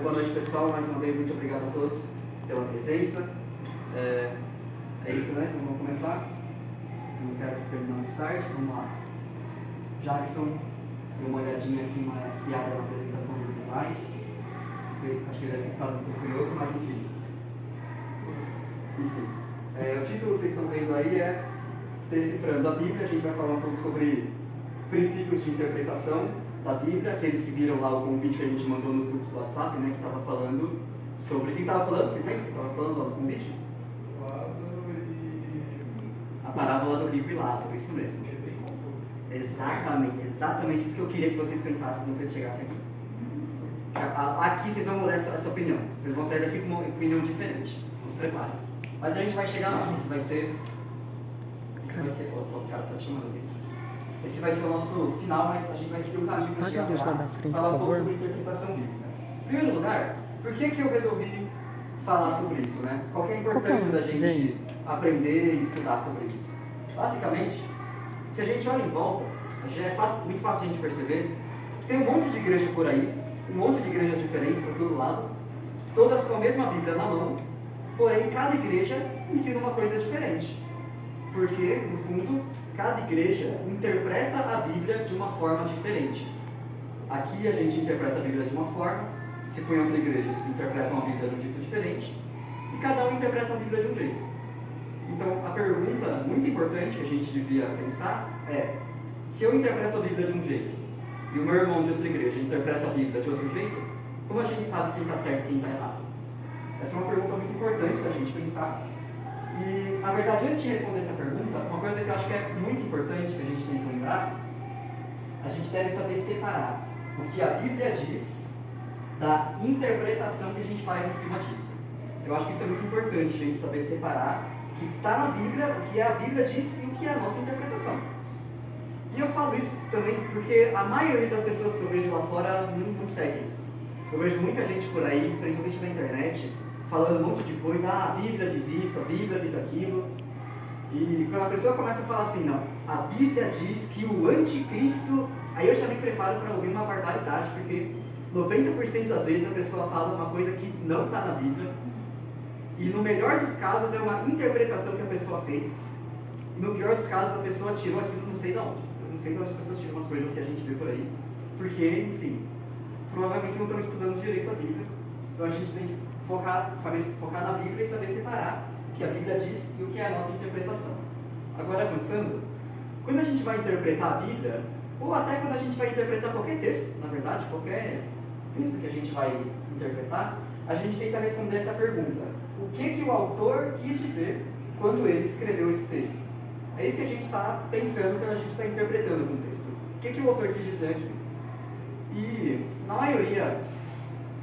Boa noite, pessoal. Mais uma vez, muito obrigado a todos pela presença. É isso, né? Então, vamos começar. Eu não quero terminar muito tarde. Vamos lá. Jackson, deu uma olhadinha aqui, uma espiada na apresentação dos slides. Acho que ele deve ter ficado um pouco curioso, mas enfim. O título que vocês estão vendo aí é Decifrando a Bíblia. A gente vai falar um pouco sobre princípios de interpretação da Bíblia, aqueles que viram lá o convite que a gente mandou nos grupos do WhatsApp, né, que estava falando sobre... Quem estava falando? Você lembra que estava falando lá no convite? Lázaro e... A parábola do rico e Lázaro, isso mesmo. É bem confuso. Exatamente isso que eu queria que vocês pensassem quando vocês chegassem aqui. Aqui vocês vão mudar essa opinião. Vocês vão sair daqui com uma opinião diferente. Não se preparem. Mas a gente vai chegar lá. Esse vai ser... O cara tá te chamando ali. Esse vai ser o nosso final, mas a gente vai seguir o caminho para chegar lá. Falar um pouco sobre interpretação bíblica. Em primeiro lugar, por que eu resolvi falar sobre isso, né? Qual que é a importância da gente aprender e estudar sobre isso? Basicamente, se a gente olha em volta, já é muito fácil a gente perceber que tem um monte de igreja por aí, um monte de igrejas diferentes para todo lado, todas com a mesma Bíblia na mão, porém cada igreja ensina uma coisa diferente. Porque, no fundo, cada igreja interpreta a Bíblia de uma forma diferente. Aqui a gente interpreta a Bíblia de uma forma, se for em outra igreja eles interpretam a Bíblia de um jeito diferente, e cada um interpreta a Bíblia de um jeito. Então, a pergunta muito importante que a gente devia pensar é: se eu interpreto a Bíblia de um jeito, e o meu irmão de outra igreja interpreta a Bíblia de outro jeito, como a gente sabe quem está certo e quem está errado? Essa é uma pergunta muito importante da gente pensar. E, na verdade, antes de responder essa pergunta, uma coisa que eu acho que é muito importante que a gente tem que lembrar, a gente deve saber separar o que a Bíblia diz da interpretação que a gente faz em cima disso. Eu acho que isso é muito importante, a gente saber separar o que está na Bíblia, o que a Bíblia diz e o que é a nossa interpretação. E eu falo isso também porque a maioria das pessoas que eu vejo lá fora não segue isso. Eu vejo muita gente por aí, principalmente na internet, falando um monte de coisa, a Bíblia diz isso, a Bíblia diz aquilo. E quando a pessoa começa a falar assim, não, a Bíblia diz que o anticristo... Aí eu já me preparo para ouvir uma barbaridade, porque 90% das vezes a pessoa fala uma coisa que não está na Bíblia. E no melhor dos casos é uma interpretação que a pessoa fez. E no pior dos casos a pessoa tirou aquilo não sei de onde. Eu não sei de onde as pessoas tiram umas coisas que a gente vê por aí. Porque, enfim, provavelmente não estão estudando direito a Bíblia. Então a gente tem que saber focar na Bíblia e saber separar o que a Bíblia diz e o que é a nossa interpretação. Agora, avançando, quando a gente vai interpretar a Bíblia, ou até quando a gente vai interpretar qualquer texto, na verdade, qualquer texto que a gente vai interpretar, a gente tenta responder essa pergunta: o que o autor quis dizer quando ele escreveu esse texto? É isso que a gente está pensando quando a gente está interpretando um texto. O que o autor quis dizer aqui? E, na maioria,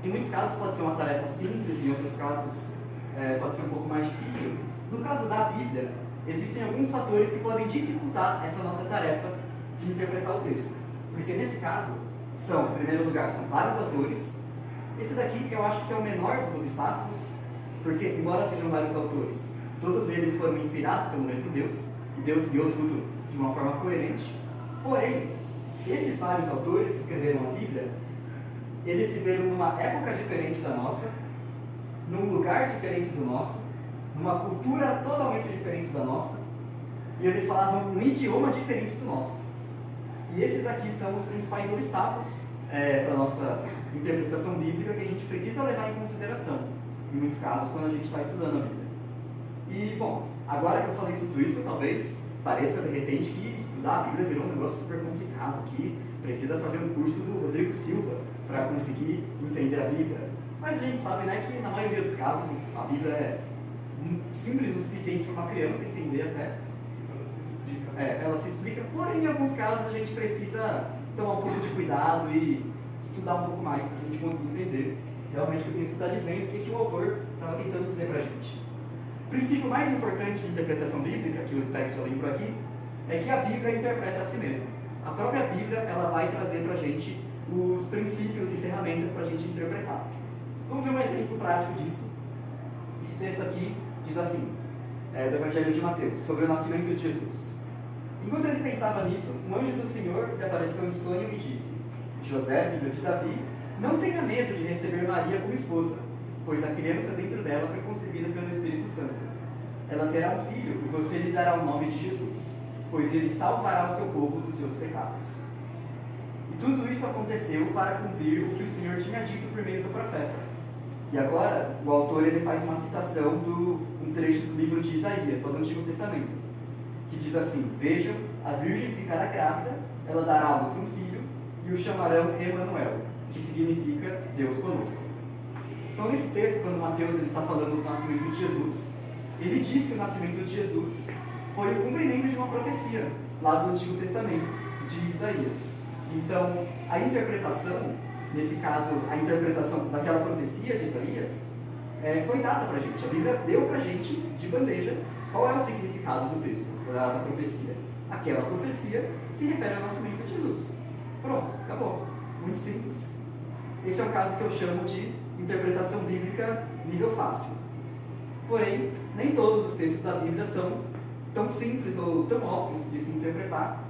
em muitos casos pode ser uma tarefa simples, em outros casos pode ser um pouco mais difícil. No caso da Bíblia, existem alguns fatores que podem dificultar essa nossa tarefa de interpretar o texto. Porque nesse caso, em primeiro lugar, são vários autores. Esse daqui eu acho que é o menor dos obstáculos, porque embora sejam vários autores, todos eles foram inspirados pelo mesmo Deus, e Deus guiou tudo de uma forma coerente. Porém, esses vários autores que escreveram a Bíblia, eles viveram numa época diferente da nossa, num lugar diferente do nosso, numa cultura totalmente diferente da nossa, e eles falavam um idioma diferente do nosso. E esses aqui são os principais obstáculos para a nossa interpretação bíblica que a gente precisa levar em consideração, em muitos casos, quando a gente está estudando a Bíblia. E, bom, agora que eu falei tudo isso, talvez pareça de repente que estudar a Bíblia virou um negócio super complicado, que precisa fazer um curso do Rodrigo Silva para conseguir entender a Bíblia. Mas a gente sabe, né, que na maioria dos casos a Bíblia é simples o suficiente para uma criança entender até. Ela se explica, porém em alguns casos a gente precisa tomar um pouco de cuidado e estudar um pouco mais para a gente conseguir entender realmente o que o texto está dizendo, o que o autor estava tentando dizer para a gente. O princípio mais importante de interpretação bíblica, que o Tex já lembrou aqui, é que a Bíblia interpreta a si mesma. A própria Bíblia ela vai trazer para a gente os princípios e ferramentas para a gente interpretar. Vamos ver um exemplo prático disso. Esse texto aqui diz assim, do Evangelho de Mateus, sobre o nascimento de Jesus. Enquanto ele pensava nisso, um anjo do Senhor lhe apareceu em sonho e disse: José, filho de Davi, Não tenha medo de receber Maria como esposa, pois a criança dentro dela foi concebida pelo Espírito Santo. Ela terá um filho e você lhe dará o nome de Jesus, pois ele salvará o seu povo dos seus pecados. E tudo isso aconteceu para cumprir o que o Senhor tinha dito por meio do profeta. E agora, o autor ele faz uma citação um trecho do livro de Isaías, do Antigo Testamento, que diz assim: vejam, a virgem ficará grávida, ela dará à luz um filho, e o chamarão Emanuel, que significa Deus conosco. Então, nesse texto, quando Mateus está falando do nascimento de Jesus, ele diz que o nascimento de Jesus foi o cumprimento de uma profecia, lá do Antigo Testamento, de Isaías. Então, a interpretação, nesse caso, a interpretação daquela profecia de Isaías, foi dada para a gente. A Bíblia deu para a gente, de bandeja, qual é o significado do texto, da profecia. Aquela profecia se refere ao nascimento de Jesus. Pronto, acabou. Muito simples. Esse é o caso que eu chamo de interpretação bíblica nível fácil. Porém, nem todos os textos da Bíblia são tão simples ou tão óbvios de se interpretar.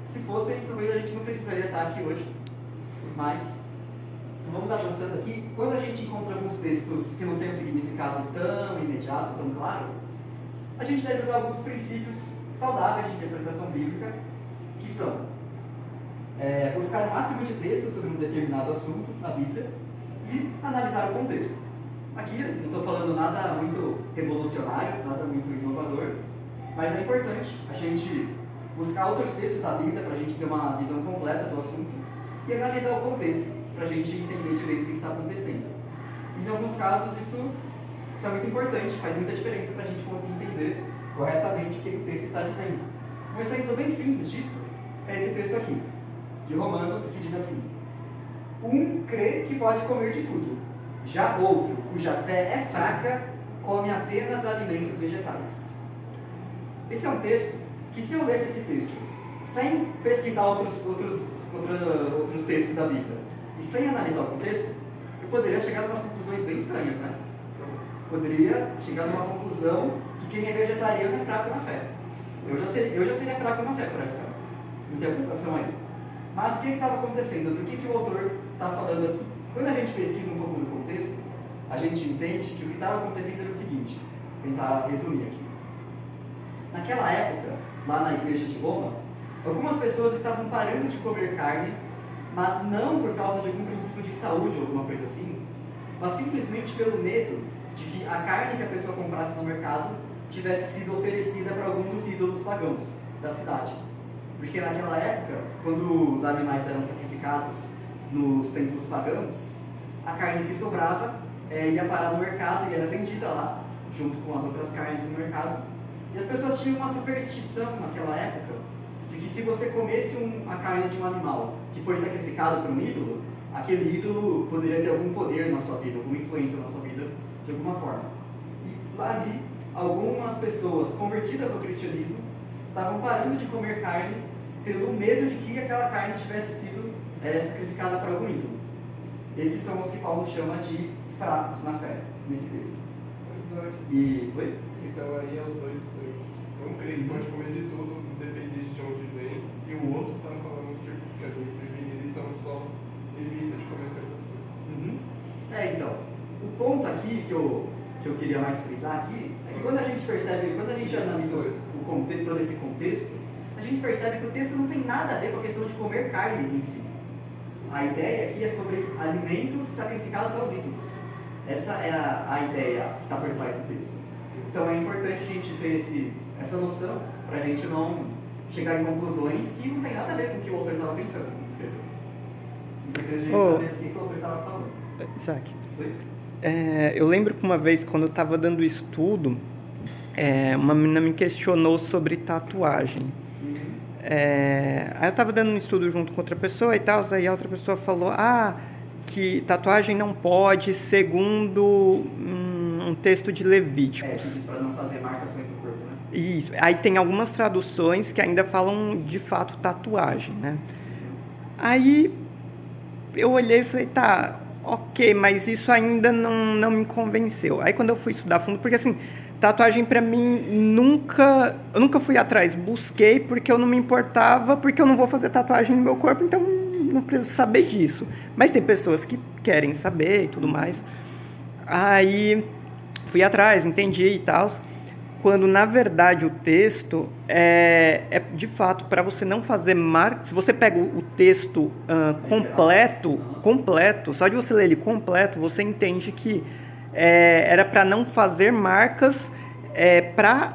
Se fossem, talvez a gente não precisaria estar aqui hoje. Mas, vamos avançando aqui. Quando a gente encontra alguns textos que não têm um significado tão imediato, tão claro, a gente deve usar alguns princípios saudáveis de interpretação bíblica, que são buscar o máximo de textos sobre um determinado assunto na Bíblia e analisar o contexto. Aqui eu não estou falando nada muito revolucionário, nada muito inovador, mas é importante a gente buscar outros textos da Bíblia para a gente ter uma visão completa do assunto e analisar o contexto para a gente entender direito o que está acontecendo. E em alguns casos isso é muito importante, faz muita diferença para a gente conseguir entender corretamente o que o texto está dizendo. Um exemplo bem simples disso é esse texto aqui, de Romanos, que diz assim: um crê que pode comer de tudo, já outro, cuja fé é fraca, come apenas alimentos vegetais. Esse é um texto que, se eu lesse esse texto sem pesquisar outros textos da Bíblia e sem analisar o contexto, eu poderia chegar a umas conclusões bem estranhas, né? Poderia chegar a uma conclusão que quem é vegetariano é fraco na fé. Eu já seria fraco na fé por essa interpretação aí. Mas o que estava acontecendo? Do que o autor está falando aqui? Quando a gente pesquisa um pouco no contexto, a gente entende que o que estava acontecendo era o seguinte. Vou tentar resumir aqui. Naquela época, lá na igreja de Roma, algumas pessoas estavam parando de comer carne, mas não por causa de algum princípio de saúde ou alguma coisa assim, mas simplesmente pelo medo de que a carne que a pessoa comprasse no mercado tivesse sido oferecida para algum dos ídolos pagãos da cidade. Porque naquela época, quando os animais eram sacrificados nos templos pagãos, a carne que sobrava ia parar no mercado e era vendida lá, junto com as outras carnes no mercado. E as pessoas tinham uma superstição naquela época, de que se você comesse a carne de um animal que foi sacrificado para um ídolo, aquele ídolo poderia ter algum poder na sua vida, alguma influência na sua vida, de alguma forma. E lá ali, algumas pessoas convertidas ao cristianismo estavam parando de comer carne pelo medo de que aquela carne tivesse sido sacrificada para algum ídolo. Esses são os que Paulo chama de fracos na fé, nesse texto. Oi? Então aí é os dois extremos. Um crê que pode comer de tudo, independente de onde vem, e o outro está falando que fica bem prevenido, então só evita de comer certas coisas. Então, o ponto aqui que eu queria mais frisar aqui, é que quando a gente percebe, quando a gente analisa todo esse contexto, a gente percebe que o texto não tem nada a ver com a questão de comer carne em si. A ideia aqui é sobre alimentos sacrificados aos ídolos. Essa é a ideia que está por trás do texto. Então é importante a gente ter essa noção para a gente não chegar em conclusões que não tem nada a ver com o que o autor estava pensando quando escreveu. Importante a gente saber o que o autor estava falando. Isaac, eu lembro que uma vez, quando eu estava dando estudo, uma menina me questionou sobre tatuagem. Aí eu estava dando um estudo junto com outra pessoa e tal, aí a outra pessoa falou que tatuagem não pode, segundo um texto de Levíticos. Para não fazer marcações no corpo, né? Isso. Aí tem algumas traduções que ainda falam de fato tatuagem, né? Aí eu olhei e falei, tá, ok, mas isso ainda não me convenceu. Aí quando eu fui estudar a fundo, porque assim, tatuagem pra mim eu nunca fui atrás, busquei porque eu não me importava, porque eu não vou fazer tatuagem no meu corpo, então não preciso saber disso. Mas tem pessoas que querem saber e tudo mais. Aí fui atrás, entendi e tal. Quando na verdade o texto é de fato para você não fazer marca. Se você pega o texto completo, só de você ler ele completo, você entende que era para não fazer marcas para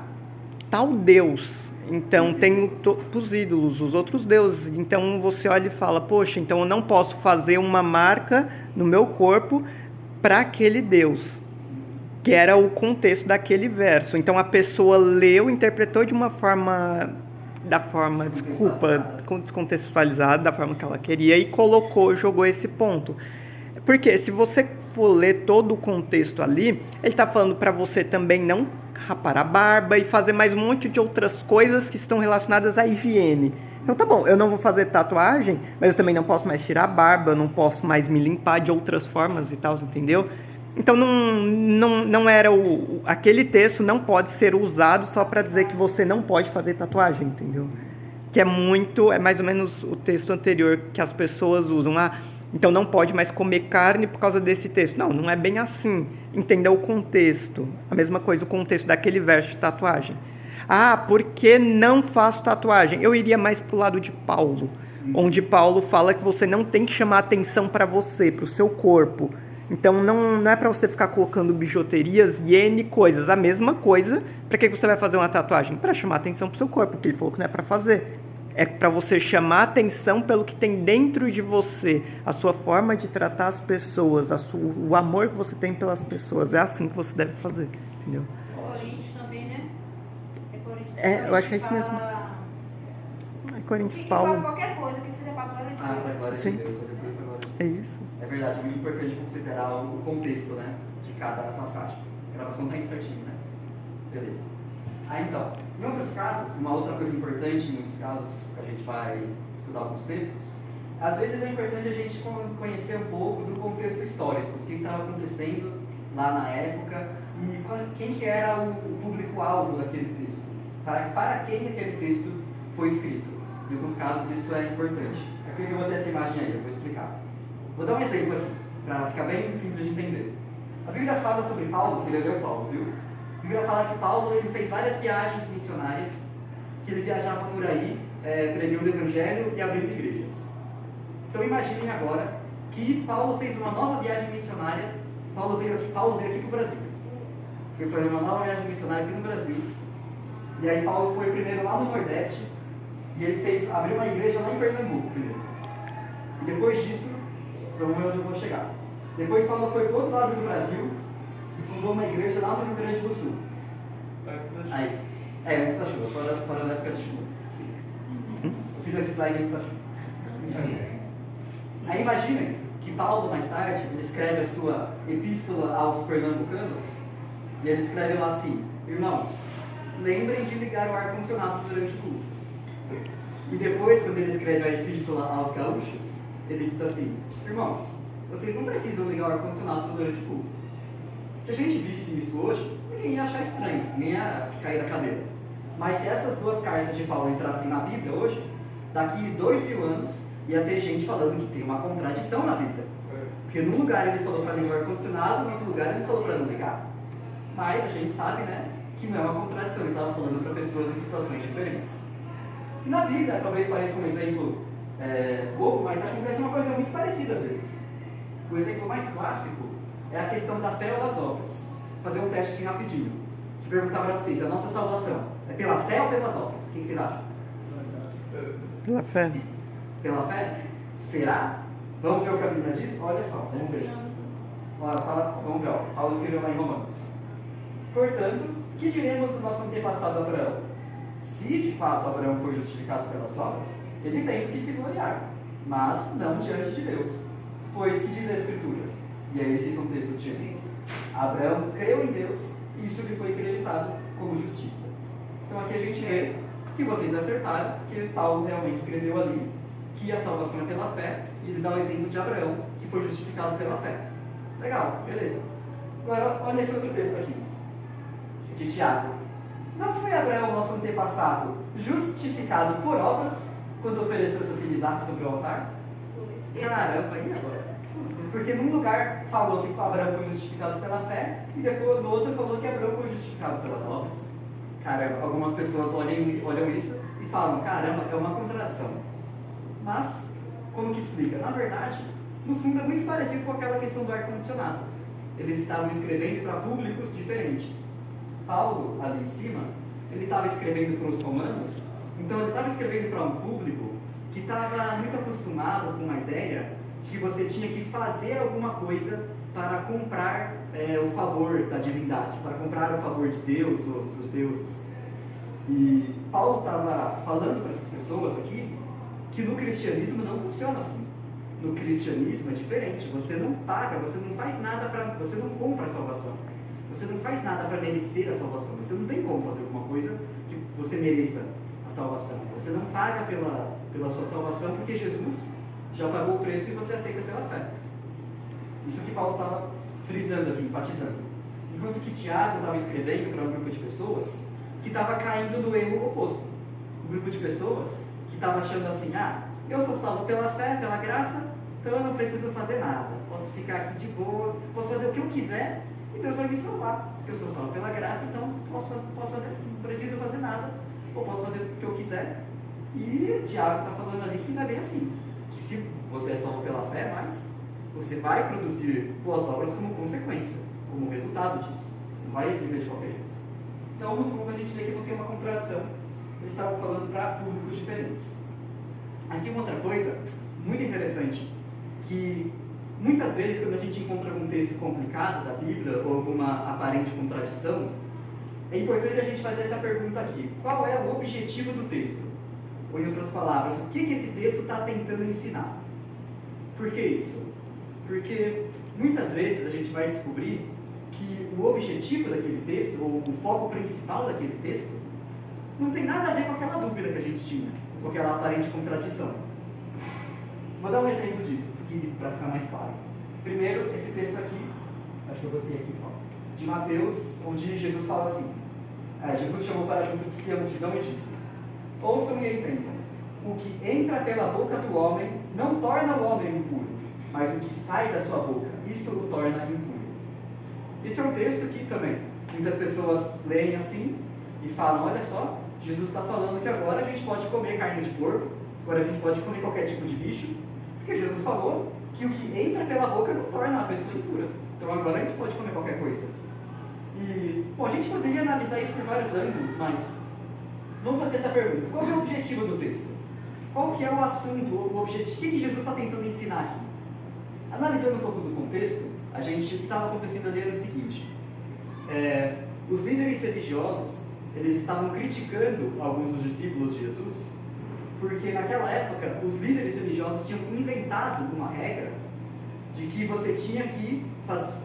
tal Deus. Então tem os ídolos, os outros deuses. Então você olha e fala, poxa, então eu não posso fazer uma marca no meu corpo para aquele Deus, que era o contexto daquele verso. Então a pessoa leu, interpretou de uma forma, descontextualizada, da forma que ela queria, e jogou esse ponto. Porque se você for ler todo o contexto ali, ele está falando para você também não rapar a barba e fazer mais um monte de outras coisas que estão relacionadas à higiene. Então tá bom, eu não vou fazer tatuagem, mas eu também não posso mais tirar a barba, eu não posso mais me limpar de outras formas e tal, entendeu? Então não era aquele texto não pode ser usado só para dizer que você não pode fazer tatuagem, entendeu? Que é mais ou menos o texto anterior que as pessoas usam. Então não pode mais comer carne por causa desse texto. Não é bem assim. Entenda o contexto. A mesma coisa, o contexto daquele verso de tatuagem. Por que não faço tatuagem? Eu iria mais pro lado de Paulo, onde Paulo fala que você não tem que chamar atenção para você, para o seu corpo. Então não é para você ficar colocando bijuterias e N coisas. A mesma coisa, para que você vai fazer uma tatuagem? Para chamar atenção pro seu corpo, porque ele falou que não é para fazer. É para você chamar atenção pelo que tem dentro de você, a sua forma de tratar as pessoas, o amor que você tem pelas pessoas. É assim que você deve fazer, entendeu? Coríntios também, né? Eu acho que é isso mesmo. Coríntios, Paulo. Faz qualquer coisa que seja para a glória de Deus. Para a glória de Deus, fazer tudo para a glória de Deus. É isso. É verdade, é muito importante considerar o contexto, né, de cada passagem. A gravação está indo certinho, né? Beleza. Então, em outros casos, uma outra coisa importante, em muitos casos que a gente vai estudar alguns textos, às vezes é importante a gente conhecer um pouco do contexto histórico, do que estava acontecendo lá na época e quem que era o público-alvo daquele texto, para quem aquele texto foi escrito. Em alguns casos isso é importante. É por que eu vou ter essa imagem aí, eu vou explicar. Vou dar um exemplo aqui, para ficar bem simples de entender. A Bíblia fala sobre Paulo, que ele leu Paulo, viu? A Bíblia fala que Paulo ele fez várias viagens missionárias, que ele viajava por aí, pregando o Evangelho e abrindo igrejas. Então imaginem agora que Paulo fez uma nova viagem missionária. Paulo veio aqui para o Brasil. Foi fazer uma nova viagem missionária aqui no Brasil. E aí Paulo foi primeiro lá no Nordeste, e ele abriu uma igreja lá em Pernambuco primeiro. E depois disso, vamos ver onde eu vou chegar. Depois Paulo foi para o outro lado do Brasil e fundou uma igreja lá no Rio Grande do Sul. Antes da chuva. Antes da chuva, fora da época de chuva. Sim. Eu fiz esse slide antes da chuva. Aí imaginem que Paulo, mais tarde, ele escreve a sua epístola aos pernambucanos, e ele escreve lá assim: irmãos, lembrem de ligar o ar-condicionado durante o culto. E depois, quando ele escreve a epístola aos gaúchos, ele diz assim: irmãos, vocês não precisam ligar o ar-condicionado durante o culto. Se a gente visse isso hoje, ninguém ia achar estranho, ninguém ia cair da cadeira. Mas se essas duas cartas de Paulo entrassem na Bíblia hoje, daqui 2000 anos ia ter gente falando que tem uma contradição na Bíblia. Porque num lugar ele falou para ligar o ar-condicionado, no outro lugar ele falou para não ligar. Mas a gente sabe, né, que não é uma contradição, ele estava falando para pessoas em situações diferentes. E na Bíblia, talvez pareça um exemplo bobo, mas acontece uma coisa muito parecida às vezes. O exemplo mais clássico é a questão da fé ou das obras. Vou fazer um teste aqui rapidinho. Se perguntar para vocês, a nossa salvação é pela fé ou pelas obras? O que vocês acham? Pela fé. Pela fé? Será? Vamos ver o que a Bíblia diz? Olha só, vamos ver. Vamos ver, Paulo escreveu lá em Romanos. Portanto, que diremos do nosso antepassado Abraão? Se de fato Abraão foi justificado pelas obras, ele tem do que se gloriar, mas não diante de Deus. Pois que diz a Escritura? E aí esse contexto de Gênesis: Abraão creu em Deus e isso lhe foi acreditado como justiça. Então aqui a gente vê que vocês acertaram, que Paulo realmente escreveu ali que a salvação é pela fé, e ele dá o exemplo de Abraão, que foi justificado pela fé. Legal, beleza. Agora, olha esse outro texto aqui, de Tiago. Não foi Abraão, nosso antepassado, justificado por obras, quando ofereceu seu filho Isaque sobre o altar? Caramba, e agora? Porque num lugar falou que Abraão foi justificado pela fé, e depois no outro falou que Abraão foi justificado pelas obras. Caramba, algumas pessoas olham isso e falam, caramba, é uma contradição. Mas, como que explica? Na verdade, no fundo é muito parecido com aquela questão do ar-condicionado. Eles estavam escrevendo para públicos diferentes. Paulo, ali em cima, ele estava escrevendo para os romanos, então ele estava escrevendo para um público que estava muito acostumado com a ideia de que você tinha que fazer alguma coisa para comprar o favor da divindade, para comprar o favor de Deus ou dos deuses. E Paulo estava falando para essas pessoas aqui que no cristianismo não funciona assim. No cristianismo é diferente, você não paga, você não faz nada para, você não compra a salvação. Você não faz nada para merecer a salvação. Você não tem como fazer alguma coisa que você mereça a salvação. Você não paga pela sua salvação porque Jesus já pagou o preço e você aceita pela fé. Isso que Paulo estava frisando aqui, enfatizando. Enquanto que Tiago estava escrevendo para um grupo de pessoas que estava caindo no erro oposto. Um grupo de pessoas que estava achando assim, eu sou salvo pela fé, pela graça, então eu não preciso fazer nada. Posso ficar aqui de boa, posso fazer o que eu quiser e Deus vai me salvar. Porque eu sou salvo pela graça, então posso fazer, não preciso fazer nada, ou posso fazer o que eu quiser. E Tiago está falando ali que não é bem assim. Que se você é salvo pela fé, mas você vai produzir boas obras como consequência, como resultado disso. Você não vai viver de qualquer jeito. Então, no fundo, a gente vê que não tem uma contradição. Eles estavam falando para públicos diferentes. Aqui uma outra coisa muito interessante, que muitas vezes quando a gente encontra algum texto complicado da Bíblia ou alguma aparente contradição, é importante a gente fazer essa pergunta aqui: qual é o objetivo do texto? Ou em outras palavras, o que esse texto está tentando ensinar? Por que isso? Porque muitas vezes a gente vai descobrir que o objetivo daquele texto, ou o foco principal daquele texto, não tem nada a ver com aquela dúvida que a gente tinha, com aquela aparente contradição. Vou dar um exemplo disso, para ficar mais claro. Primeiro, esse texto aqui, acho que eu botei aqui, de Mateus, onde Jesus fala assim, Jesus chamou para junto de si a multidão e disse: ouçam e entendam, o que entra pela boca do homem não torna o homem impuro, mas o que sai da sua boca, isto o torna impuro. Esse é um texto que também muitas pessoas leem assim e falam, olha só, Jesus está falando que agora a gente pode comer carne de porco, agora a gente pode comer qualquer tipo de bicho, porque Jesus falou que o que entra pela boca não torna a pessoa impura. Então agora a gente pode comer qualquer coisa. E, bom, a gente poderia analisar isso por vários ângulos, mas vamos fazer essa pergunta: qual é o objetivo do texto? Qual que é o assunto, o objetivo? O que Jesus está tentando ensinar aqui? Analisando um pouco do contexto, o que estava acontecendo ali era o seguinte: os líderes religiosos, eles estavam criticando alguns dos discípulos de Jesus, porque naquela época os líderes religiosos tinham inventado uma regra de que você tinha que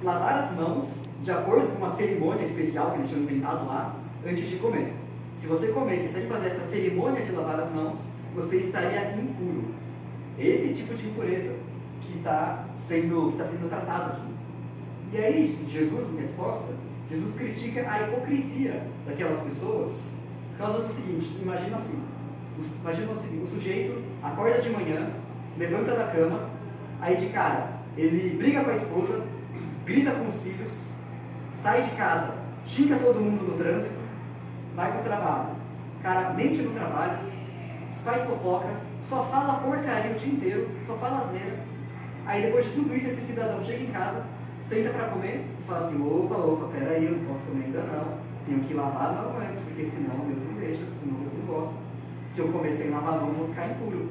lavar as mãos de acordo com uma cerimônia especial que eles tinham inventado lá antes de comer. Se você comesse sem fazer essa cerimônia de lavar as mãos, você estaria impuro. Esse tipo de impureza que está sendo tratado aqui. E aí, Jesus, em resposta, Jesus critica a hipocrisia daquelas pessoas por causa do seguinte: imagina assim, o sujeito acorda de manhã, levanta da cama, aí de cara, ele briga com a esposa, grita com os filhos, sai de casa, xinga todo mundo no trânsito, vai para o trabalho, cara, mente no trabalho, faz fofoca, só fala porcaria o dia inteiro, só fala asneira. Aí depois de tudo isso, esse cidadão chega em casa, senta para comer e fala assim: opa, peraí, eu não posso comer ainda não, tenho que lavar a mão antes, porque senão Deus não deixa, senão Deus não gosta. Se eu comer sem lavar a mão, eu vou ficar impuro.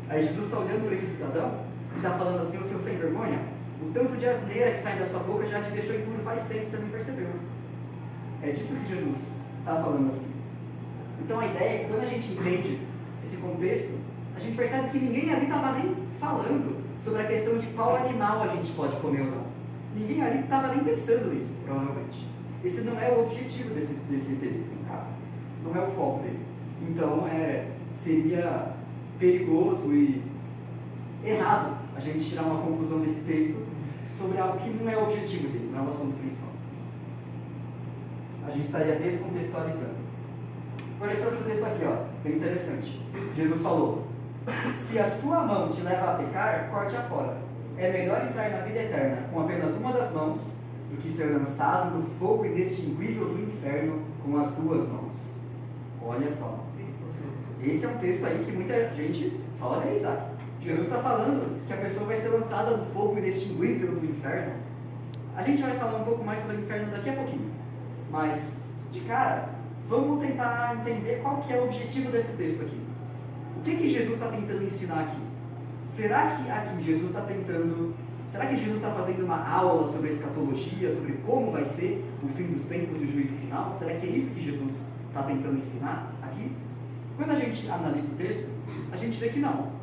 Aí Jesus está olhando para esse cidadão e está falando assim: ô seu sem vergonha, o tanto de asneira que sai da sua boca já te deixou impuro faz tempo, você não percebeu. É disso que Jesus está falando aqui. Então a ideia é que quando a gente entende esse contexto, a gente percebe que ninguém ali estava nem falando sobre a questão de qual animal a gente pode comer ou não. Ninguém ali estava nem pensando nisso, provavelmente. Esse não é o objetivo desse texto, no caso. Não é o foco dele. Então, seria perigoso e errado a gente tirar uma conclusão desse texto sobre algo que não é o objetivo dele, não é o assunto principal. A gente estaria descontextualizando. Agora, esse outro texto aqui, bem interessante. Jesus falou: Se a sua mão te leva a pecar, corte-a fora. É melhor entrar na vida eterna com apenas uma das mãos do que ser lançado no fogo inextinguível do inferno com as duas mãos. Olha só. Esse é um texto aí que muita gente fala de Isaac. Jesus está falando que a pessoa vai ser lançada no fogo inextinguível do inferno. A gente vai falar um pouco mais sobre o inferno daqui a pouquinho. Mas, de cara, vamos tentar entender qual que é o objetivo desse texto aqui. O que Jesus está tentando ensinar aqui? Será que aqui Jesus está fazendo uma aula sobre escatologia, sobre como vai ser o fim dos tempos e o juízo final? Será que é isso que Jesus está tentando ensinar aqui? Quando a gente analisa o texto, a gente vê que não.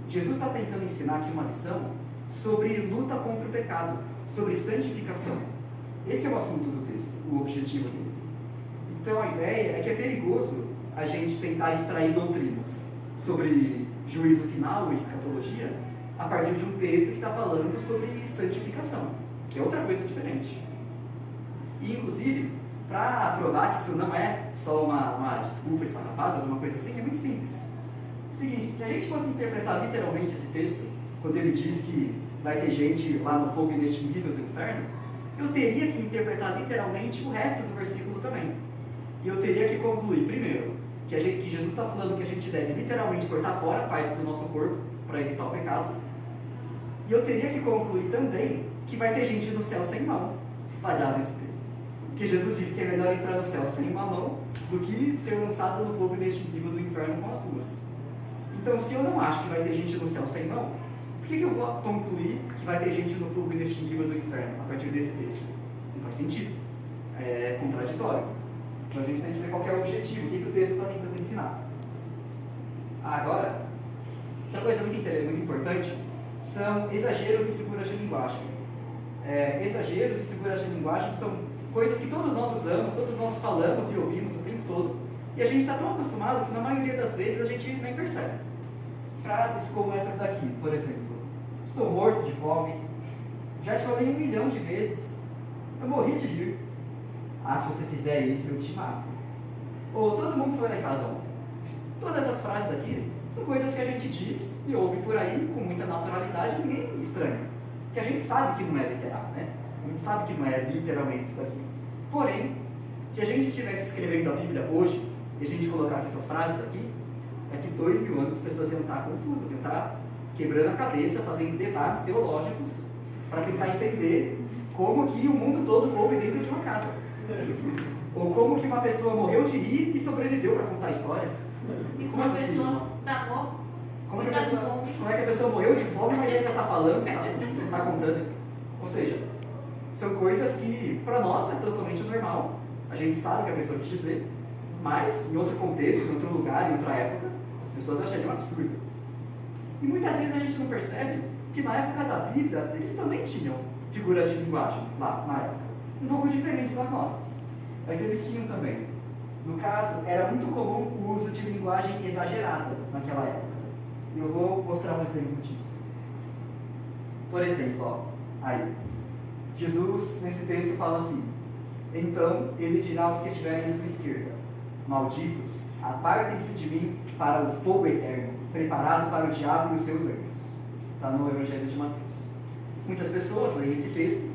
Jesus está tentando ensinar aqui uma lição sobre luta contra o pecado, sobre santificação. Esse é o assunto do texto, o objetivo dele. Então a ideia é que é perigoso a gente tentar extrair doutrinas sobre juízo final e escatologia a partir de um texto que está falando sobre santificação, que é outra coisa diferente. E inclusive, para provar que isso não é só uma desculpa esfarrapada, alguma coisa assim, é muito simples. Seguinte, se a gente fosse interpretar literalmente esse texto, quando ele diz que vai ter gente lá no fogo inextinguível do inferno, eu teria que interpretar literalmente o resto do versículo também. E eu teria que concluir, primeiro, que Jesus está falando que a gente deve literalmente cortar fora partes do nosso corpo para evitar o pecado. E eu teria que concluir também que vai ter gente no céu sem mão, baseado nesse texto. Porque Jesus disse que é melhor entrar no céu sem uma mão do que ser lançado no fogo inextinguível do inferno com as duas. Então, se eu não acho que vai ter gente no céu sem mão, por que eu vou concluir que vai ter gente no fogo inextinguível do inferno a partir desse texto? Não faz sentido. É contraditório. Então a gente tem que ver qual que é o objetivo, o que o texto está tentando ensinar. Agora, outra coisa muito importante são exageros e figuras de linguagem. Exageros e figuras de linguagem são coisas que todos nós usamos, todos nós falamos e ouvimos o tempo todo. E a gente está tão acostumado que na maioria das vezes a gente nem percebe. Frases como essas daqui, por exemplo. Estou morto de fome. Já te falei 1 milhão de vezes. Eu morri de rir. Ah, se você fizer isso, eu te mato. Ou todo mundo foi lá em casa ontem. Todas essas frases aqui são coisas que a gente diz e ouve por aí com muita naturalidade e ninguém estranha. Porque a gente sabe que não é literal, né? A gente sabe que não é literalmente isso daqui. Porém, se a gente estivesse escrevendo a Bíblia hoje e a gente colocasse essas frases aqui, daqui 2000 anos as pessoas iam estar confusas, iam estar quebrando a cabeça, fazendo debates teológicos para tentar entender como que o mundo todo coube dentro de uma casa. Ou como que uma pessoa morreu de rir e sobreviveu para contar a história. E Como é possível? Como é que a pessoa morreu de fome, mas ainda está falando, está contando? Ou seja, são coisas que para nós é totalmente normal. A gente sabe o que a pessoa quis dizer, mas em outro contexto, em outro lugar, em outra época, as pessoas achariam um absurdo. E muitas vezes a gente não percebe que na época da Bíblia eles também tinham figuras de linguagem lá na época, um pouco diferentes das nossas, mas eles tinham também. No caso, era muito comum o uso de linguagem exagerada naquela época. E eu vou mostrar um exemplo disso. Por exemplo, ó, aí, Jesus nesse texto fala assim: então ele dirá aos que estiverem à sua esquerda: malditos, apartem-se de mim para o fogo eterno, preparado para o diabo e os seus anjos. Está no Evangelho de Mateus. Muitas pessoas leem esse texto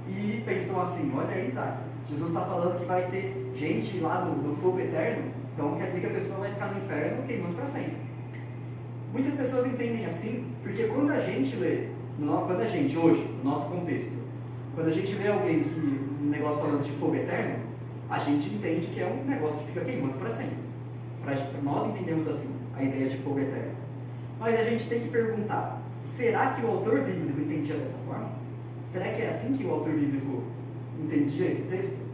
e pensam assim: olha aí, Isaac, Jesus está falando que vai ter gente lá no fogo eterno, então quer dizer que a pessoa vai ficar no inferno queimando para sempre. Muitas pessoas entendem assim, porque quando a gente lê, hoje, no nosso contexto, quando a gente lê alguém que um negócio falando de fogo eterno, a gente entende que é um negócio que fica queimando para sempre. Nós entendemos assim a ideia de fogo eterno. Mas a gente tem que perguntar: será que o autor bíblico entendia dessa forma? Será que é assim que o autor bíblico entendia esse texto?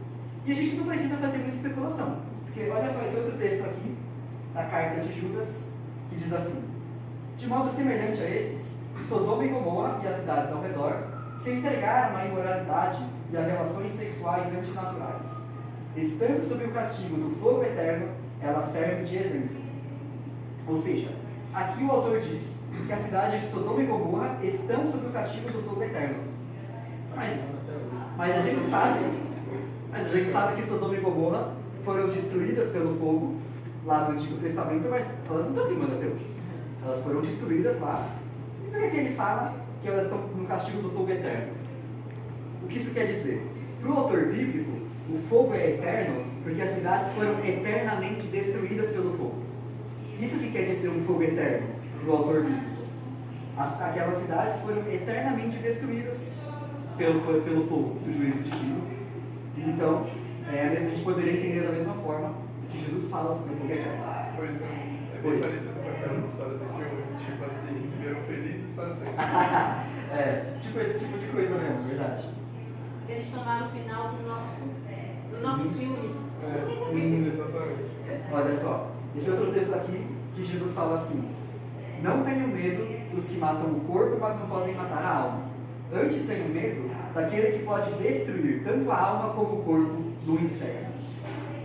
E a gente não precisa fazer muita especulação, porque olha só esse outro texto aqui, da carta de Judas, que diz assim: de modo semelhante a esses, Sodoma e Gomorra e as cidades ao redor se entregaram à imoralidade e a relações sexuais antinaturais. Estando sob o castigo do fogo eterno, elas servem de exemplo. Ou seja, aqui o autor diz que as cidades de Sodoma e Gomorra estão sob o castigo do fogo eterno. Mas a gente sabe que Sodoma e Gomorra foram destruídas pelo fogo lá no Antigo Testamento, mas elas não estão queimando até hoje. Elas foram destruídas lá. E por que ele fala que elas estão no castigo do fogo eterno? O que isso quer dizer? Para o autor bíblico, o fogo é eterno porque as cidades foram eternamente destruídas pelo fogo. Isso que quer dizer um fogo eterno para o autor bíblico. Aquelas cidades foram eternamente destruídas pelo fogo do juízo divino. Então, a gente poderia entender da mesma forma que Jesus fala sobre o fogo eterno. Pois é bem parecido com aquelas histórias de filme, tipo assim, viveram felizes para sempre. Tipo esse tipo de coisa mesmo, verdade. Eles tomaram o final do nosso filme. Exatamente. Olha só, esse outro texto aqui que Jesus fala assim: não tenham medo dos que matam o corpo, mas não podem matar a alma. Antes tenham medo daquele que pode destruir tanto a alma como o corpo no inferno.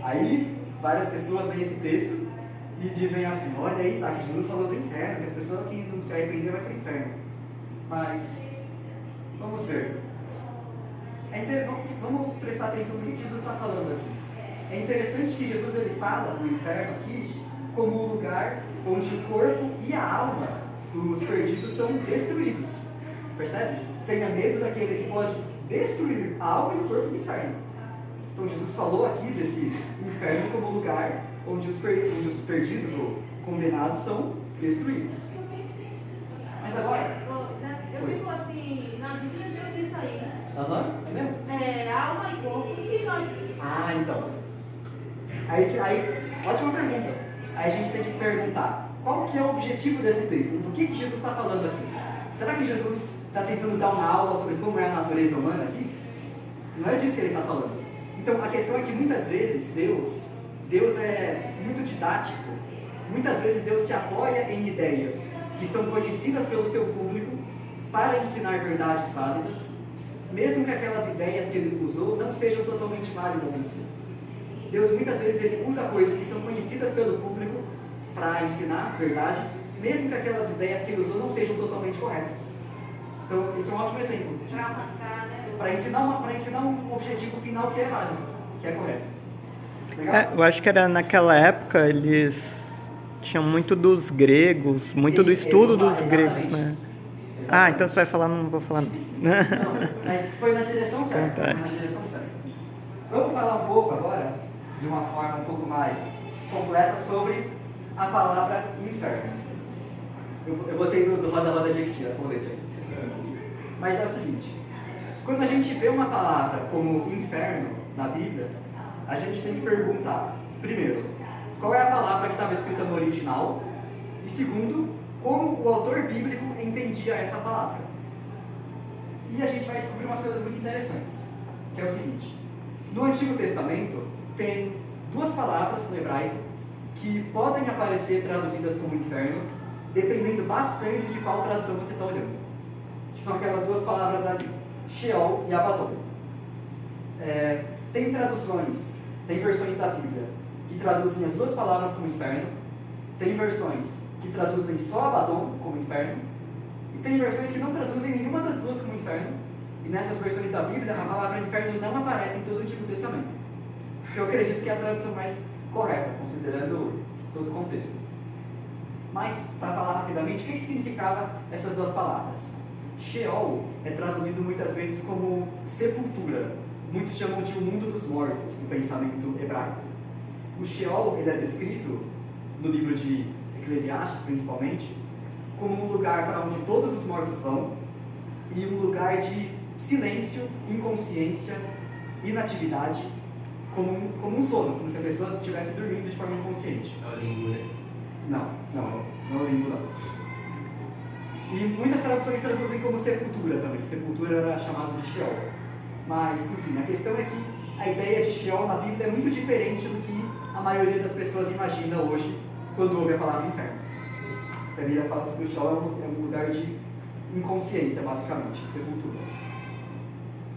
Aí, várias pessoas leem esse texto e dizem assim: olha aí, Isaac, Jesus falou do inferno, que as pessoas que não se arrepender vai para o inferno. Mas, vamos ver. Vamos prestar atenção no que Jesus está falando aqui. É interessante que Jesus ele fala do inferno aqui como o lugar onde o corpo e a alma dos perdidos são destruídos. Percebe? Tenha medo daquele que pode destruir a alma e o corpo do inferno. Então Jesus falou aqui desse inferno como lugar onde os perdidos ou condenados são destruídos. Mas agora... Eu fico assim, na Bíblia diz isso aí. É mesmo? Alma e corpo, se nós... Então. Aí, ótima pergunta. Aí a gente tem que perguntar, qual que é o objetivo desse texto? Do que Jesus está falando aqui? Será que Jesus está tentando dar uma aula sobre como é a natureza humana aqui? Não é disso que ele está falando. Então, a questão é que muitas vezes Deus é muito didático. Muitas vezes Deus se apoia em ideias que são conhecidas pelo seu público para ensinar verdades válidas, mesmo que aquelas ideias que ele usou não sejam totalmente válidas em si. Deus muitas vezes ele usa coisas que são conhecidas pelo público para ensinar verdades, mesmo que aquelas ideias que ele usou não sejam totalmente corretas. Então, isso é um ótimo exemplo disso. Para alcançar, né? Para ensinar um objetivo final que é válido, que é correto. Legal? Eu acho que era naquela época eles tinham muito dos gregos, muito do estudo dos gregos, né? Exatamente. Então você vai falar, não vou falar não. Não, mas foi na direção certa. Foi na direção certa. Vamos falar um pouco agora, de uma forma um pouco mais completa, sobre a palavra inferno. Eu botei do roda-roda de Equitia, a coleta aí. Mas é o seguinte, quando a gente vê uma palavra como inferno na Bíblia, a gente tem que perguntar, primeiro, qual é a palavra que estava escrita no original? E segundo, como o autor bíblico entendia essa palavra. E a gente vai descobrir umas coisas muito interessantes, que é o seguinte, no Antigo Testamento tem duas palavras no hebraico que podem aparecer traduzidas como inferno, dependendo bastante de qual tradução você está olhando. Que são aquelas duas palavras ali, Sheol e Abaddon. Tem traduções, tem versões da Bíblia que traduzem as duas palavras como inferno, tem versões que traduzem só Abaddon como inferno, e tem versões que não traduzem nenhuma das duas como inferno, e nessas versões da Bíblia a palavra inferno não aparece em todo o Antigo Testamento, que eu acredito que é a tradução mais correta, considerando todo o contexto. Mas, para falar rapidamente, o que significava essas duas palavras? Sheol é traduzido muitas vezes como sepultura. Muitos chamam de o mundo dos mortos, no pensamento hebraico. O Sheol ele é descrito, no livro de Eclesiastes principalmente, como um lugar para onde todos os mortos vão, e um lugar de silêncio, inconsciência, inatividade, como um sono, como se a pessoa estivesse dormindo de forma inconsciente. É o limbo, né? Não é o limbo, não. E muitas traduções traduzem como sepultura também. Sepultura era chamado de Sheol. Mas, enfim, a questão é que a ideia de Sheol na Bíblia é muito diferente do que a maioria das pessoas imagina hoje quando ouve a palavra inferno. A Bíblia fala sobre o Sheol é um lugar de inconsciência, basicamente, sepultura.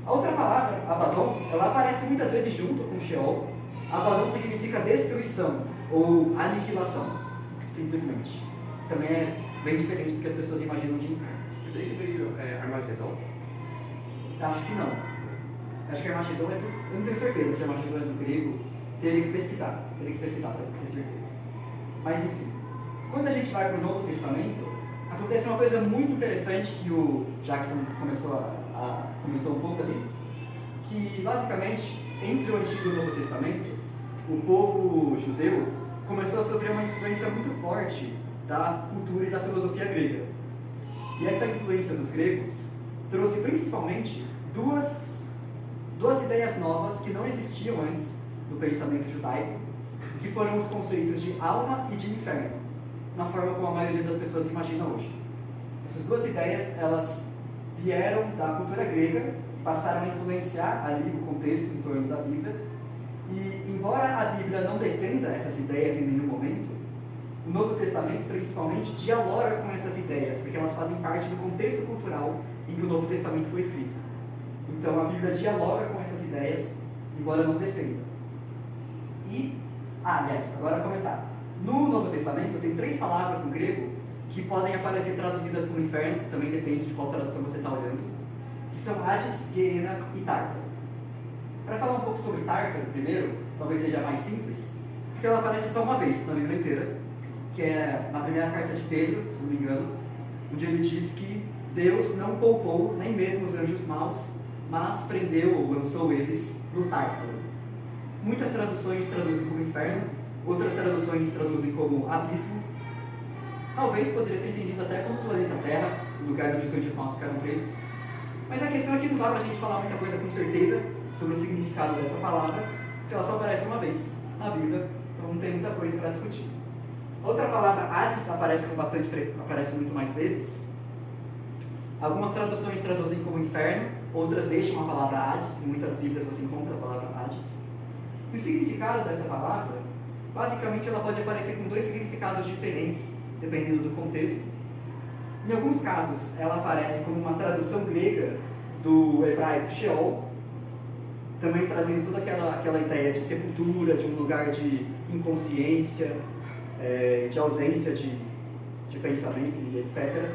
A outra palavra, Abaddon, ela aparece muitas vezes junto com Sheol. Abaddon significa destruição ou aniquilação, simplesmente. Também é bem diferente do que as pessoas imaginam de inferno. E daí veio Armagedon? Acho que não. Acho que Armagedon é do... Eu não tenho certeza se Armagedon é do grego. Teria que pesquisar para ter certeza. Mas enfim. Quando a gente vai para o Novo Testamento, acontece uma coisa muito interessante que o Jackson comentou um pouco ali, que basicamente, entre o Antigo e o Novo Testamento, o povo judeu começou a sofrer uma influência muito forte da cultura e da filosofia grega. E essa influência dos gregos trouxe principalmente duas ideias novas que não existiam antes no pensamento judaico, que foram os conceitos de alma e de inferno, na forma como a maioria das pessoas imagina hoje. Essas duas ideias, elas vieram da cultura grega, passaram a influenciar ali o contexto em torno da Bíblia, e embora a Bíblia não defenda essas ideias em nenhum momento, o Novo Testamento principalmente dialoga com essas ideias, porque elas fazem parte do contexto cultural em que o Novo Testamento foi escrito. Então a Bíblia dialoga com essas ideias, embora não defenda. Aliás, agora comentar. No Novo Testamento tem 3 palavras no grego que podem aparecer traduzidas como inferno, também depende de qual tradução você está olhando, que são Hades, Geena e Tártaro. Para falar um pouco sobre Tártaro primeiro, talvez seja mais simples, porque ela aparece só uma vez na Bíblia inteira, que é na primeira carta de Pedro, se não me engano, onde ele diz que Deus não poupou nem mesmo os anjos maus, mas prendeu ou lançou eles no Tártaro. Muitas traduções traduzem como inferno, outras traduções traduzem como abismo. Talvez poderia ser entendido até como planeta Terra, o lugar onde os anjos maus ficaram presos. Mas a questão é que não dá pra gente falar muita coisa com certeza sobre o significado dessa palavra, porque ela só aparece uma vez na Bíblia, então não tem muita coisa para discutir. Outra palavra, Hades, aparece muito mais vezes. Algumas traduções traduzem como inferno, outras deixam a palavra Hades, em muitas Bíblias você encontra a palavra Hades. E o significado dessa palavra, basicamente ela pode aparecer com 2 significados diferentes, dependendo do contexto. Em alguns casos, ela aparece como uma tradução grega do hebraico Sheol, também trazendo toda aquela ideia de sepultura, de um lugar de inconsciência, de ausência de pensamento e etc.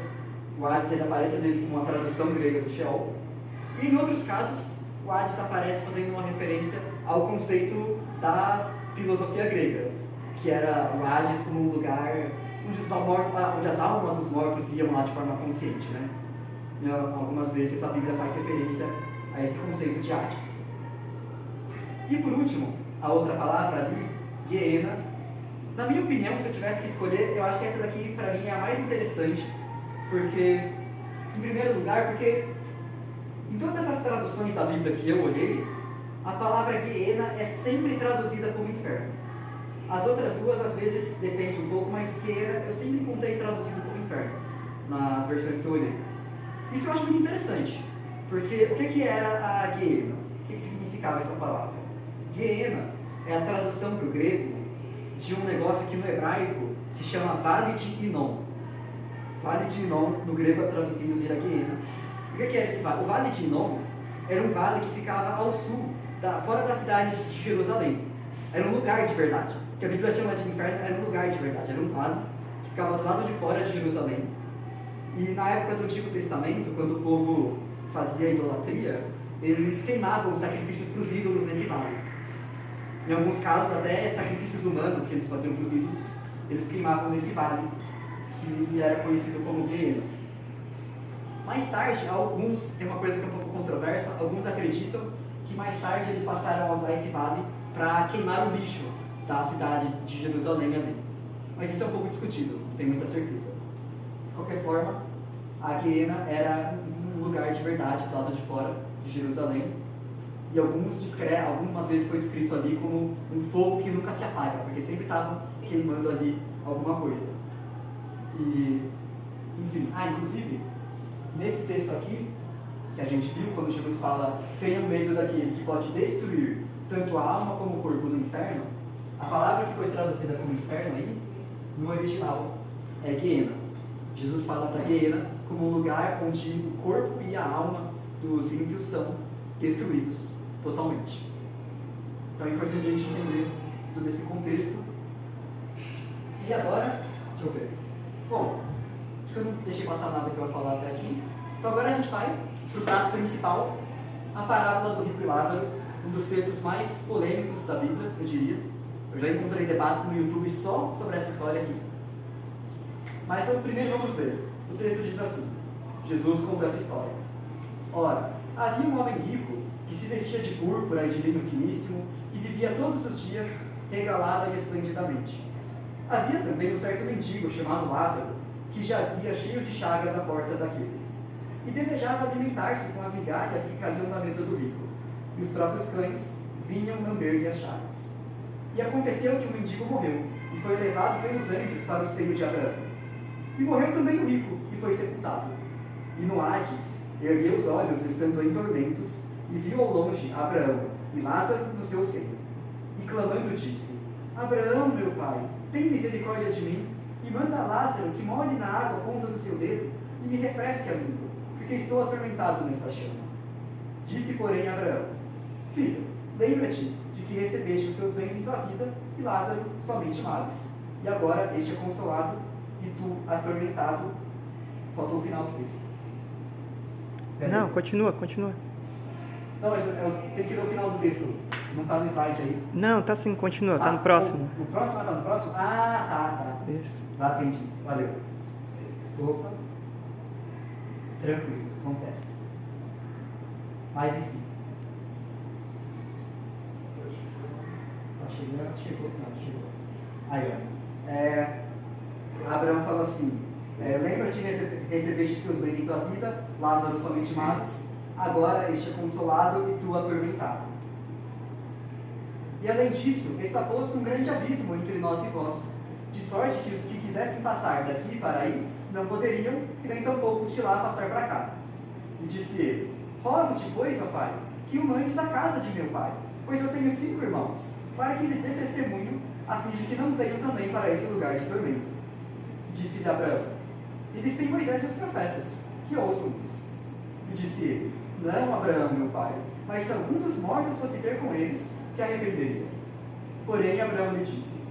O Hades ele aparece às vezes como uma tradução grega do Sheol. E em outros casos, o Hades aparece fazendo uma referência ao conceito da filosofia grega, que era o Hades como um lugar onde as almas dos mortos iam lá de forma consciente, né? E algumas vezes a Bíblia faz referência a esse conceito de Hades. E por último, a outra palavra ali, Geena. Na minha opinião, se eu tivesse que escolher, eu acho que essa daqui para mim é a mais interessante, porque, em primeiro lugar, porque em todas as traduções da Bíblia que eu olhei, a palavra Geena é sempre traduzida como inferno. As outras duas, às vezes, depende um pouco, mas Geena eu sempre encontrei traduzido como inferno, nas versões que eu olhei. Isso eu acho muito interessante, porque o que era a Geena? O que significava essa palavra? Geena é a tradução para o grego de um negócio que no hebraico se chama Vale de Inom. Vale de Inom, no grego, traduzindo vira Geena. O que era esse vale? O Vale de Inom era um vale que ficava ao sul, fora da cidade de Jerusalém. Era um lugar de verdade. O que a Bíblia chama de inferno era um lugar de verdade. Era um vale que ficava do lado de fora de Jerusalém. E na época do Antigo Testamento, quando o povo fazia idolatria, eles queimavam os sacrifícios para os ídolos nesse vale. Em alguns casos, até sacrifícios humanos que eles faziam para os ídolos, eles queimavam nesse vale, que era conhecido como Geena. Mais tarde, tem uma coisa que é um pouco controversa, alguns acreditam que mais tarde eles passaram a usar esse vale para queimar o lixo da cidade de Jerusalém ali. Mas isso é um pouco discutido, não tenho muita certeza. De qualquer forma, a Geena era um lugar de verdade, do lado de fora de Jerusalém. E algumas vezes foi descrito ali como um fogo que nunca se apaga, porque sempre estavam queimando ali alguma coisa. E, enfim, inclusive, nesse texto aqui, que a gente viu, quando Jesus fala, tenham medo daquele que pode destruir tanto a alma como o corpo no inferno, a palavra que foi traduzida como inferno aí, no original, é Geena. Jesus fala para Geena como um lugar onde o corpo e a alma dos ímpios são destruídos totalmente. Então é importante a gente entender todo esse contexto. E agora, deixa eu ver. Bom, acho que eu não deixei passar nada que eu ia falar até aqui. Então agora a gente vai para o prato principal, a parábola do rico e Lázaro, um dos textos mais polêmicos da Bíblia, eu diria. Eu já encontrei debates no YouTube só sobre essa história aqui. Mas primeiro vamos ler. O texto diz assim: Jesus contou essa história. Ora, havia um homem rico que se vestia de púrpura e de linho finíssimo e vivia todos os dias regalado e esplendidamente. Havia também um certo mendigo chamado Lázaro, que jazia cheio de chagas à porta daquele, e desejava alimentar-se com as migalhas que caíam na mesa do rico, e os próprios cães vinham lamber-lhe as chagas. E aconteceu que o mendigo morreu, e foi levado pelos anjos para o seio de Abraão. E morreu também o rico, e foi sepultado. E no Hades ergueu os olhos, estando em tormentos, e viu ao longe Abraão e Lázaro no seu seio. E clamando disse: Abraão, meu pai, tem misericórdia de mim, e manda a Lázaro que molhe na água a ponta do seu dedo, e me refresque a língua, porque estou atormentado nesta chama. Disse, porém, Abraão: Filho, lembra-te de que recebeste os teus bens em tua vida, e Lázaro somente males. E agora este é consolado, e tu atormentado. Faltou o final do texto. Não, continua. Não, mas eu tenho que ler o final do texto. Não está no slide aí. Não, tá sim, continua, tá no próximo. No próximo? Tá no próximo? Ah, tá. Isso. Lá, entendi. Valeu. Opa. Tranquilo, acontece. Mas enfim. Tá chegando? Chegou. Não, chegou. Aí, ó. Abraão falou assim: lembra-te de recebeste os teus bens em tua vida, Lázaro somente males, agora este é consolado e tu atormentado. E além disso, está posto um grande abismo entre nós e vós, de sorte que os que quisessem passar daqui para aí não poderiam, e nem tampouco os de lá passar para cá. E disse ele: Rogo-te, pois, ó pai, que o mandes à casa de meu pai, pois eu tenho 5 irmãos, para que lhes dê testemunho, a fim de que não venham também para esse lugar de tormento. Disse-lhe Abraão: Eles têm Moisés e os profetas, que ouçam-nos. E disse ele: Não, Abraão, meu pai, mas se algum dos mortos fosse ter com eles, se arrependeria. Porém, Abraão lhe disse: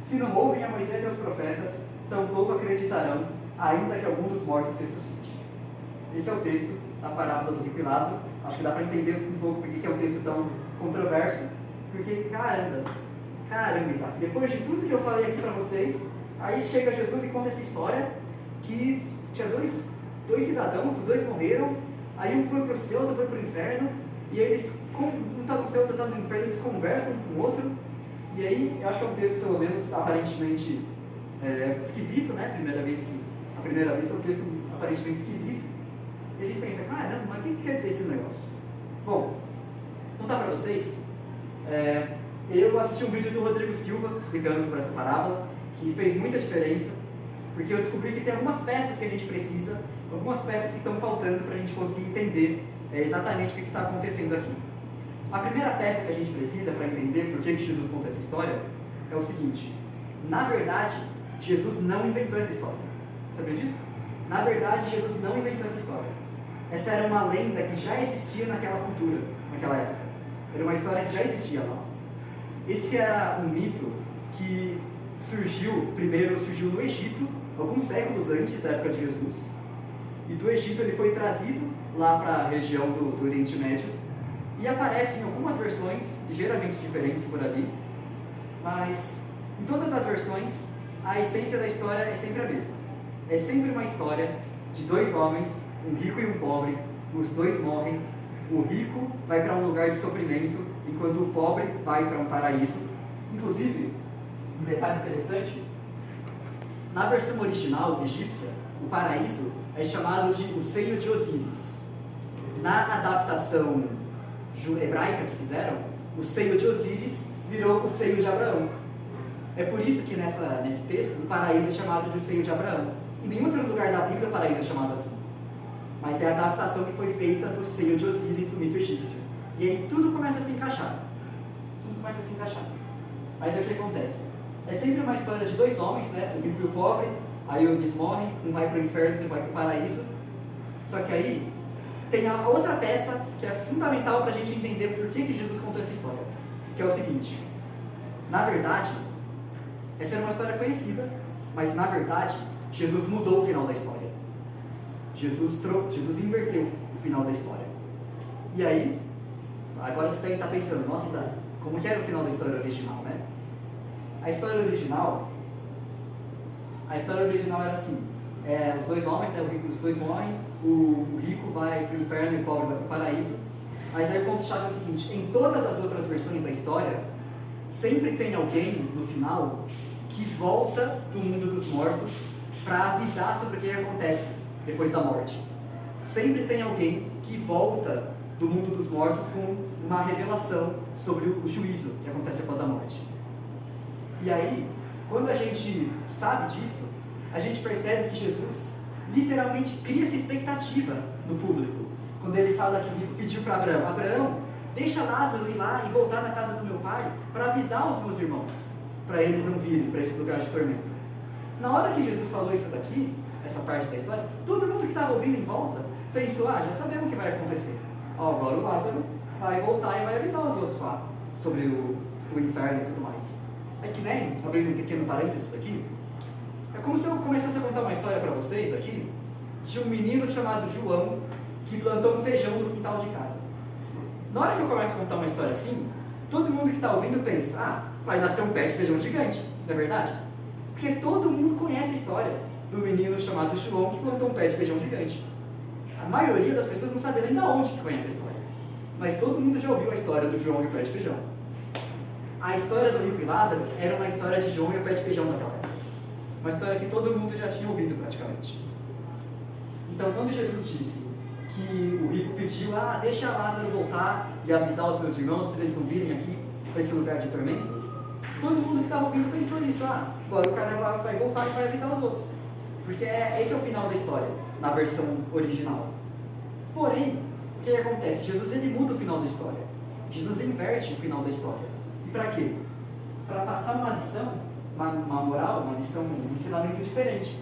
Se não ouvem a Moisés e aos profetas, tampouco acreditarão, ainda que algum dos mortos ressuscite. Esse é o texto da parábola do rico e Lázaro. Acho que dá para entender um pouco porque é um texto tão controverso. Porque, caramba, Isaac, depois de tudo que eu falei aqui para vocês, aí chega Jesus e conta essa história que tinha dois cidadãos, os dois morreram, aí um foi para o céu, outro foi para o inferno, e eles, um está no céu, outro está no inferno, eles conversam um com o outro, e aí eu acho que é um texto pelo menos aparentemente esquisito, né? A primeira vista é um texto aparentemente esquisito, e a gente pensa: caramba, mas o que quer dizer esse negócio? Bom, vou contar para vocês. Eu assisti um vídeo do Rodrigo Silva explicando sobre essa parábola, que fez muita diferença, porque eu descobri que tem algumas peças que a gente precisa, algumas peças que estão faltando para a gente conseguir entender exatamente o que está acontecendo aqui. A primeira peça que a gente precisa para entender por que Jesus conta essa história é o seguinte: na verdade, Jesus não inventou essa história. Sabia disso? Na verdade, Jesus não inventou essa história. Essa era uma lenda que já existia naquela cultura, naquela época. Era uma história que já existia lá. Esse era um mito que surgiu no Egito, alguns séculos antes da época de Jesus. E do Egito ele foi trazido lá para a região do Oriente Médio e aparece em algumas versões, ligeiramente diferentes por ali, mas em todas as versões a essência da história é sempre a mesma. É sempre uma história de dois homens, um rico e um pobre, os dois morrem, o rico vai para um lugar de sofrimento, enquanto o pobre vai para um paraíso. Inclusive, um detalhe interessante, na versão original egípcia, o paraíso é chamado de o seio de Osíris. Na adaptação hebraica que fizeram, o seio de Osíris virou o seio de Abraão. É por isso que nesse texto o paraíso é chamado de o seio de Abraão. Em nenhum outro lugar da Bíblia o paraíso é chamado assim. Mas é a adaptação que foi feita do seio de Osíris do mito egípcio. E aí tudo começa a se encaixar. Mas é o que acontece? É sempre uma história de dois homens, né? O rico e o pobre, aí eles morrem, um vai para o inferno, outro vai para o paraíso. Só que aí tem a outra peça que é fundamental para a gente entender por que Jesus contou essa história. Que é o seguinte: na verdade, essa era uma história conhecida, mas na verdade, Jesus mudou o final da história. Jesus inverteu o final da história. E aí, agora você deve estar pensando: nossa, como que era o final da história original, né? A história original A história original era assim, os dois homens, né, os dois morrem, o rico vai para o inferno e o pobre vai para o paraíso. Mas aí o ponto-chave é o seguinte, em todas as outras versões da história, sempre tem alguém no final que volta do mundo dos mortos para avisar sobre o que acontece depois da morte. Sempre tem alguém que volta do mundo dos mortos com uma revelação sobre o juízo que acontece após a morte. E aí, quando a gente sabe disso, a gente percebe que Jesus literalmente cria essa expectativa no público. Quando ele fala que o rico pediu para Abraão, Abraão, deixa Lázaro ir lá e voltar na casa do meu pai para avisar os meus irmãos, para eles não virem para esse lugar de tormento. Na hora que Jesus falou isso daqui, essa parte da história, todo mundo que estava ouvindo em volta pensou, já sabemos o que vai acontecer. Agora o Lázaro vai voltar e vai avisar os outros lá sobre o inferno e tudo mais. É que nem, abrindo um pequeno parênteses aqui, é como se eu começasse a contar uma história para vocês aqui, de um menino chamado João, que plantou um feijão no quintal de casa. Na hora que eu começo a contar uma história assim, todo mundo que está ouvindo pensa, vai nascer um pé de feijão gigante, não é verdade? Porque todo mundo conhece a história do menino chamado João que plantou um pé de feijão gigante. A maioria das pessoas não sabe nem de onde que conhece a história, mas todo mundo já ouviu a história do João e o pé de feijão. A história do rico e Lázaro era uma história de João e o pé de feijão daquela época. Uma história que todo mundo já tinha ouvido praticamente. Então, quando Jesus disse que o rico pediu, deixa Lázaro voltar e avisar os meus irmãos para eles não virem aqui para esse lugar de tormento, todo mundo que estava ouvindo pensou nisso. Agora o cara vai voltar e vai avisar os outros. Porque esse é o final da história, na versão original. Porém, o que acontece? Jesus ele muda o final da história. Jesus inverte o final da história. E para quê? Para passar uma lição, uma moral, uma lição, um ensinamento diferente.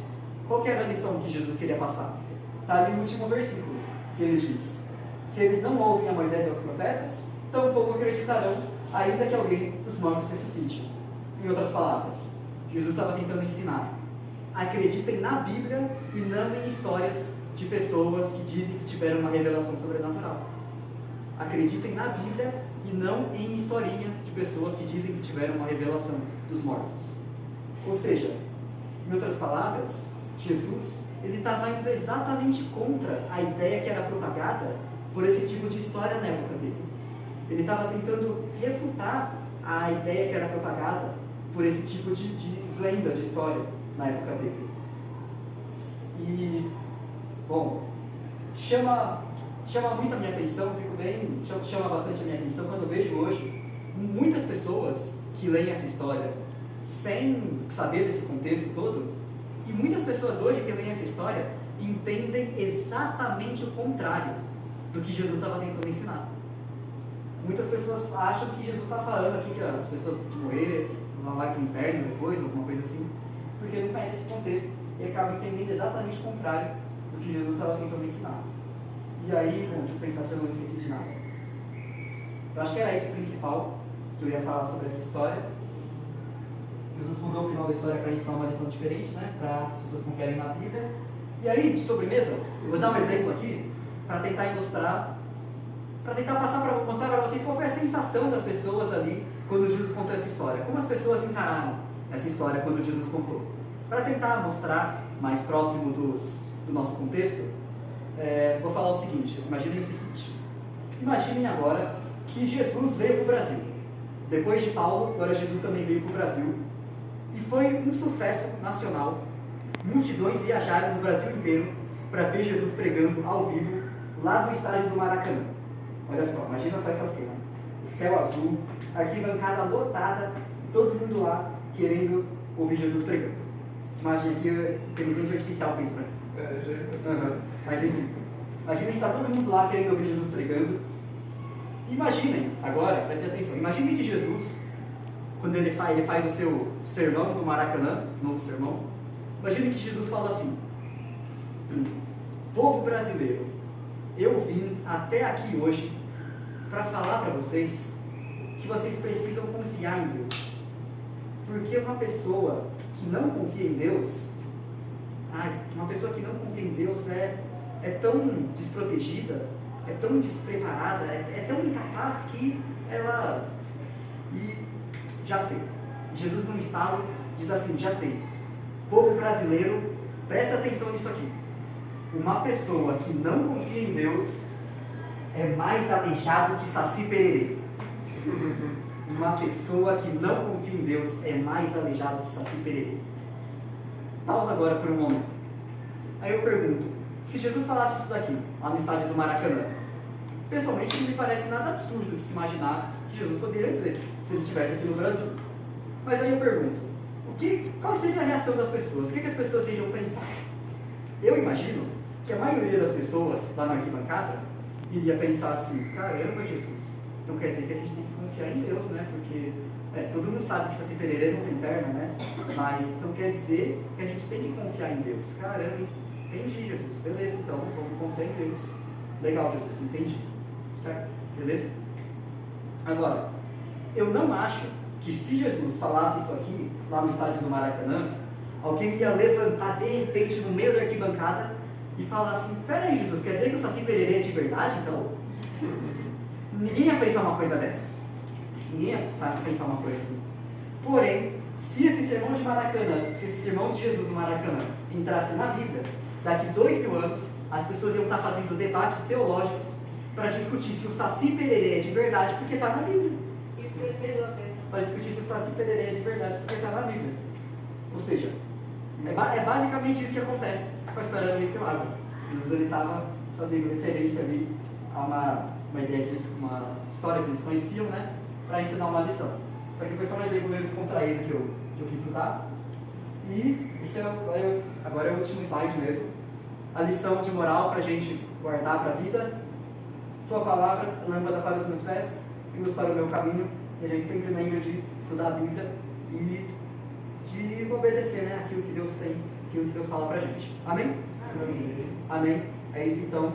Qual que era a lição que Jesus queria passar? Está ali no último versículo, que ele diz: se eles não ouvem a Moisés e aos profetas, tampouco acreditarão, ainda que alguém dos mortos ressuscite. Em outras palavras, Jesus estava tentando ensinar: acreditem na Bíblia e não em histórias de pessoas que dizem que tiveram uma revelação sobrenatural. Acreditem na Bíblia e não em historinhas de pessoas que dizem que tiveram uma revelação dos mortos. Ou seja, em outras palavras, Jesus ele estava indo exatamente contra a ideia que era propagada por esse tipo de história na época dele. Ele estava tentando refutar a ideia que era propagada por esse tipo de lenda, de história na época dele. E, bom, chama muito a minha atenção, chama bastante a minha atenção quando eu vejo hoje muitas pessoas que leem essa história sem saber desse contexto todo, e muitas pessoas hoje que leem essa história entendem exatamente o contrário do que Jesus estava tentando ensinar. Muitas pessoas acham que Jesus está falando aqui que as pessoas que morrer vão para o inferno depois, alguma coisa assim, porque não conhece esse contexto e acabam entendendo exatamente o contrário do que Jesus estava tentando ensinar. E aí, deixa eu pensar se eu não esqueci de nada. Eu acho que era esse o principal que eu ia falar sobre essa história. Jesus mudou o final da história para ensinar uma lição diferente, né? Para as pessoas confiarem na Bíblia. E aí, de sobremesa, eu vou dar um exemplo aqui para tentar ilustrar, para tentar mostrar para vocês qual foi a sensação das pessoas ali quando Jesus contou essa história. Como as pessoas encararam essa história quando Jesus contou. Para tentar mostrar mais próximo do nosso contexto, vou falar o seguinte. Imaginem agora que Jesus veio para o Brasil. Depois de Paulo, agora Jesus também veio para o Brasil. E foi um sucesso nacional. Multidões viajaram do Brasil inteiro para ver Jesus pregando ao vivo lá no estádio do Maracanã. Olha só, imagina só essa cena. O céu azul, arquibancada lotada, todo mundo lá querendo ouvir Jesus pregando. Essa imagem aqui, a inteligência artificial fez para mim. Mas enfim, imaginem que está todo mundo lá querendo ouvir Jesus pregando. Imaginem, agora, prestem atenção, imaginem que Jesus, quando ele faz o seu sermão do Maracanã, novo sermão, imaginem que Jesus fala assim: povo brasileiro, eu vim até aqui hoje para falar para vocês que vocês precisam confiar em Deus. Porque uma pessoa que não confia em Deus, uma pessoa que não confia em Deus é tão desprotegida, é tão despreparada, é tão incapaz que ela... E já sei. Jesus num estalo diz assim: já sei. Povo brasileiro, presta atenção nisso aqui. Uma pessoa que não confia em Deus é mais aleijado que Saci Pererê. Uma pessoa que não confia em Deus é mais aleijado que Saci Pererê. Pausa agora por um momento. Aí eu pergunto, se Jesus falasse isso daqui, lá no estádio do Maracanã, pessoalmente não me parece nada absurdo de se imaginar que Jesus poderia dizer, se ele estivesse aqui no Brasil. Mas aí eu pergunto, qual seria a reação das pessoas? O que as pessoas iriam pensar? Eu imagino que a maioria das pessoas lá na arquibancada iria pensar assim, caramba, Jesus, então quer dizer que a gente tem que confiar em Deus, né? Porque todo mundo sabe que Saci Pererê não tem perna, né? Mas então quer dizer que a gente tem que confiar em Deus. Caramba, entendi, Jesus. Beleza, então, vamos confiar em Deus. Legal, Jesus, entendi. Certo? Beleza? Agora, eu não acho que se Jesus falasse isso aqui, lá no estádio do Maracanã, alguém ia levantar de repente no meio da arquibancada e falar assim, peraí, Jesus, quer dizer que o Saci Pererê é de verdade, então? Ninguém ia pensar uma coisa dessas. Ninguém ia pensar uma coisa assim. Porém, se esse sermão de Maracanã, se esse sermão de Jesus no Maracanã entrasse na Bíblia, daqui 2000 anos, as pessoas iam estar fazendo debates teológicos para discutir se o Saci Pererê é de verdade porque está na Bíblia. Para discutir se o Saci Pererê é de verdade porque está na Bíblia. Ou seja, é basicamente isso que acontece com a história do Rico e Lázaro. Jesus estava fazendo referência ali a uma ideia uma história que eles conheciam, né, para ensinar uma lição. Isso aqui foi só um exemplo meio descontraído que eu quis usar. E isso agora é o último slide mesmo. A lição de moral para a gente guardar para a vida. Tua palavra, lâmpada para os meus pés e luz para o meu caminho. E a gente sempre lembra de estudar a Bíblia e de obedecer, né, aquilo que Deus tem, aquilo que Deus fala para a gente. Amém? Amém. Amém. É isso então.